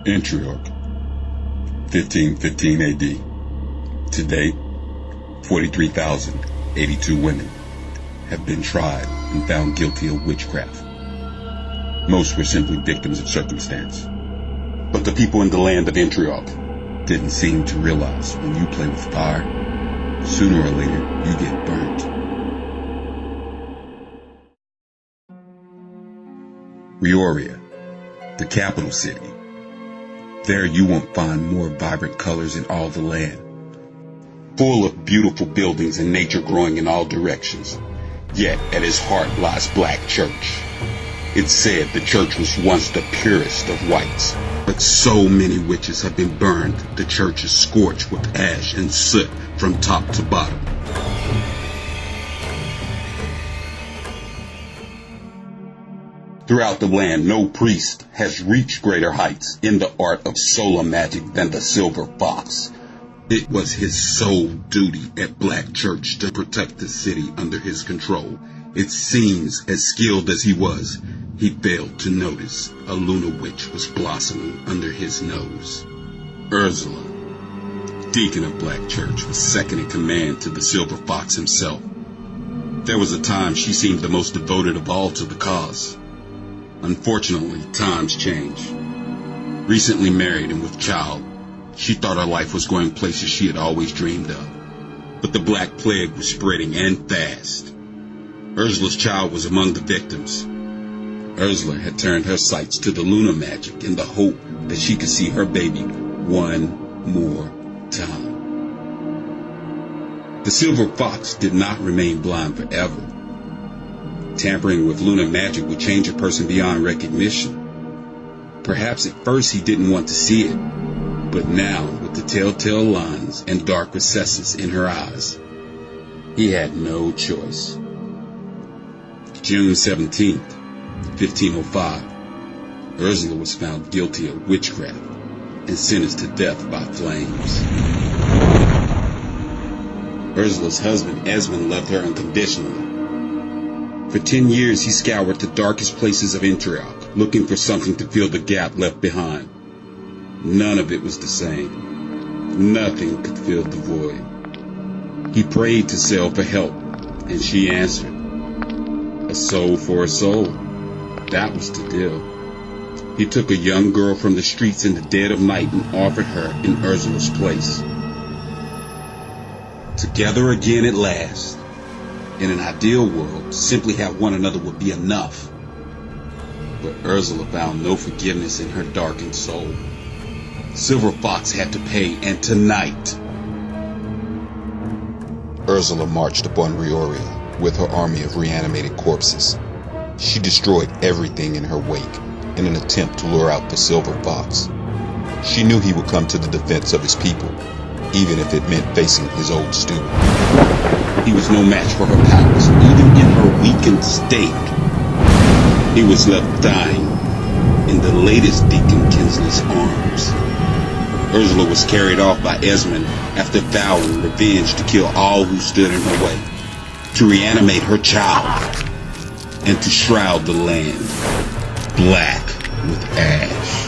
Antioch, 1515 AD. To date, 43,082 women have been tried and found guilty of witchcraft. Most were simply victims of circumstance. But the people in the land of Antioch didn't seem to realize when you play with fire, sooner or later you get burnt. Rioria, the capital city. There you won't find more vibrant colors in all the land. Full of beautiful buildings and nature growing in all directions. Yet at its heart lies Black Church. It's said the church was once the purest of whites, but so many witches have been burned, the church is scorched with ash and soot from top to bottom. Throughout the land, no priest has reached greater heights in the art of solar magic than the Silver Fox. It was his sole duty at Black Church to protect the city under his control. It seems, as skilled as he was, he failed to notice a lunar witch was blossoming under his nose. Urszula, deacon of Black Church, was second in command to the Silver Fox himself. There was a time she seemed the most devoted of all to the cause. Unfortunately, times change. Recently married and with child, she thought her life was going places she had always dreamed of. But the Black Plague was spreading and fast. Urszula's child was among the victims. Urszula had turned her sights to the lunar magic in the hope that she could see her baby one more time. The Silver Fox did not remain blind forever. Tampering with lunar magic would change a person beyond recognition. Perhaps at first he didn't want to see it, but now, with the telltale lines and dark recesses in her eyes, he had no choice. June 17th, 1505, Urszula was found guilty of witchcraft and sentenced to death by flames. Ursula's husband, Esmond, loved her unconditionally. For 10 years, he scoured the darkest places of Antioch, looking for something to fill the gap left behind. None of it was the same. Nothing could fill the void. He prayed to Sel for help, and she answered. A soul for a soul. That was the deal. He took a young girl from the streets in the dead of night and offered her in Ursula's place. Together again at last. In an ideal world, to simply have one another would be enough. But Urszula found no forgiveness in her darkened soul. Silver Fox had to pay, and tonight, Urszula marched upon Rioria with her army of reanimated corpses. She destroyed everything in her wake in an attempt to lure out the Silver Fox. She knew he would come to the defense of his people, even if it meant facing his old steward. He was no match for her powers, even in her weakened state. He was left dying in the latest Deacon Kinsley's arms. Urszula was carried off by Esmond after vowing revenge to kill all who stood in her way, to reanimate her child, and to shroud the land black with ash.